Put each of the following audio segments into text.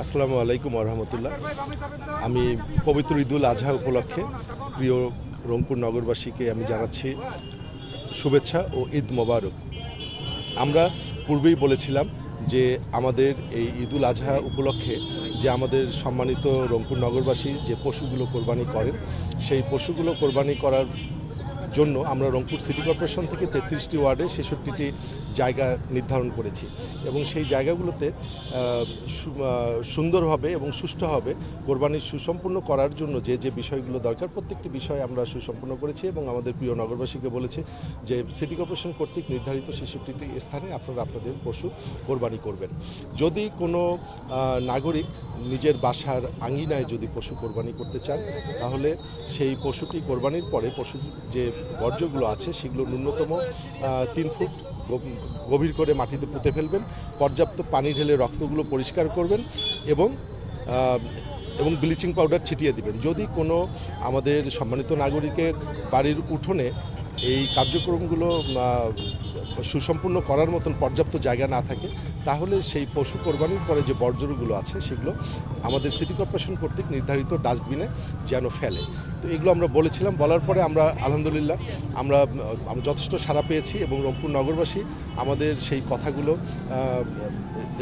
আসসালামু আলাইকুম রহমতুল্লাহ। আমি পবিত্র ঈদুল আজহা উপলক্ষে প্রিয় রংপুর নগরবাসীকে আমি জানাচ্ছি শুভেচ্ছা ও ঈদ মোবারক। আমরা পূর্বেই বলেছিলাম যে আমাদের এই ঈদুল আজহা উপলক্ষে যে আমাদের সম্মানিত রংপুর নগরবাসী যে পশুগুলো কোরবানি করেন, সেই পশুগুলো কোরবানি করার জন্য আমরা রংপুর সিটি কর্পোরেশন থেকে 33টি ওয়ার্ডে 66টি জায়গা নির্ধারণ করেছি এবং সেই জায়গাগুলোতে সুন্দরভাবে এবং সুষ্ঠুভাবে কোরবানি সুসম্পন্ন করার জন্য যে যে বিষয়গুলো দরকার প্রত্যেকটি বিষয় আমরা সুসম্পন্ন করেছি এবং আমাদের প্রিয় নগরবাসীকে বলেছি যে সিটি কর্পোরেশন কর্তৃক নির্ধারিত 66টি স্থানে আপনারা আপনাদের পশু কোরবানি করবেন। যদি কোনো নাগরিক নিজের বাসার আঙিনায় যদি পশু কোরবানি করতে চান, তাহলে সেই পশুটি কোরবানির পরে পশু যে বর্জ্যগুলো আছে সেগুলো ন্যূনতম 3 ফুট গভীর করে মাটিতে পুঁতে ফেলবেন, পর্যাপ্ত পানি ঢেলে রক্তগুলো পরিষ্কার করবেন এবং ব্লিচিং পাউডার ছিটিয়ে দিবেন। যদি কোনো আমাদের সম্মানিত নাগরিকের বাড়ির উঠোনে এই কার্যক্রমগুলো সুসম্পূর্ণ করার মতন পর্যাপ্ত জায়গা না থাকে, তাহলে সেই পশু কোরবানির পরে যে বর্জ্যগুলো আছে সেগুলো আমাদের সিটি কর্পোরেশন কর্তৃক নির্ধারিত ডাস্টবিনে যেন ফেলে। তো এগুলো আমরা বলেছিলাম, বলার পরে আমরা আলহামদুলিল্লাহ আমরা যথেষ্ট সাড়া পেয়েছি এবং রংপুর নগরবাসী আমাদের সেই কথাগুলো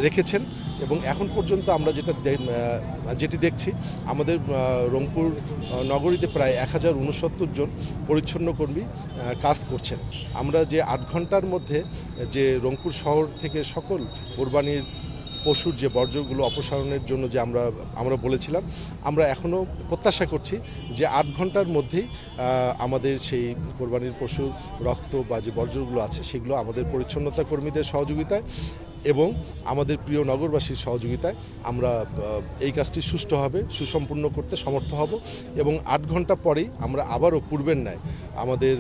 রেখেছেন এবং এখন পর্যন্ত আমরা যেটি দেখছি আমাদের রংপুর নগরীতে প্রায় 1069 জন পরিচ্ছন্ন কর্মী কাজ করছেন। আমরা যে 8 ঘন্টার মধ্যে যে রংপুর শহর থেকে সকল কোরবানির পশুর যে বর্জ্যগুলো অপসারণের জন্য যে আমরা বলেছিলাম, আমরা এখনও প্রত্যাশা করছি যে 8 ঘন্টার মধ্যেই আমাদের সেই কোরবানির পশুর রক্ত বা যে বর্জ্যগুলো আছে সেগুলো আমাদের পরিচ্ছন্নতা কর্মীদের সহযোগিতায় এবং আমাদের প্রিয় নগরবাসীর সহযোগিতায় আমরা এই কাজটি সুষ্ঠুভাবে সুসম্পূর্ণ করতে সমর্থ হব এবং 8 ঘন্টা পরেই আমরা আবারও পূর্বের ন্যায় আমাদের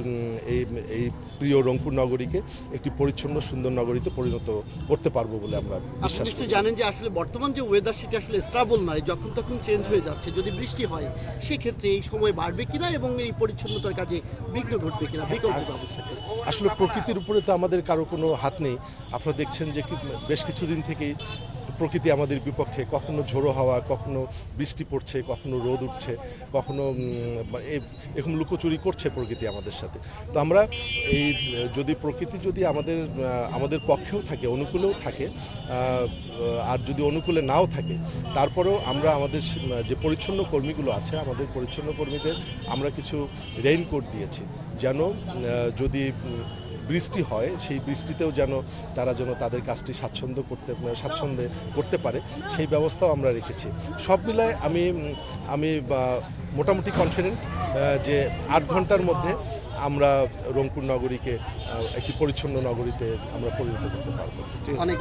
এই প্রিয় রংপুর নগরীকে একটি পরিচ্ছন্ন সুন্দর নগরীতে পরিণত করতে পারবো বলে আমরা বিশ্বাস করি। জানেন যে আসলে বর্তমান যে ওয়েদার সেটা আসলে স্টেবল নয়, যখন তখন চেঞ্জ হয়ে যাচ্ছে। যদি বৃষ্টি হয় সেক্ষেত্রে এই সময় বাড়বে কিনা এবং এই পরিচ্ছন্নতার কাজে বিঘ্ন ঘটবে কিনা বিকল্প ব্যবস্থা। আসলে প্রকৃতির উপরে তো আমাদের কারো কোনো হাত নেই। আপনারা দেখছেন যে বেশ কিছুদিন থেকেই প্রকৃতি আমাদের বিপক্ষে, কখনো ঝোড়ো হাওয়া, কখনো বৃষ্টি পড়ছে, কখনো রোদ উঠছে, কখনো এরকম লুকোচুরি করছে প্রকৃতি আমাদের সাথে। তো আমরা এই যদি প্রকৃতি যদি আমাদের পক্ষেও থাকে, অনুকূলেও থাকে, আর যদি অনুকূলে নাও থাকে, তারপরেও আমরা আমাদের যে পরিচ্ছন্ন কর্মীগুলো আছে আমাদের পরিচ্ছন্ন কর্মীদের আমরা কিছু রেইনকোট দিয়েছি, যেন যদি বৃষ্টি হয় সেই বৃষ্টিতেও যেন তারা তাদের কাজটি স্বাচ্ছন্দ্যে করতে পারে, সেই ব্যবস্থাও আমরা রেখেছি। সব মিলায় আমি মোটামুটি কনফিডেন্ট যে 8 ঘন্টার মধ্যে আমরা রংপুর নগরীকে একটি পরিচ্ছন্ন নগরীতে আমরা পরিণত করতে পারবো। অনেক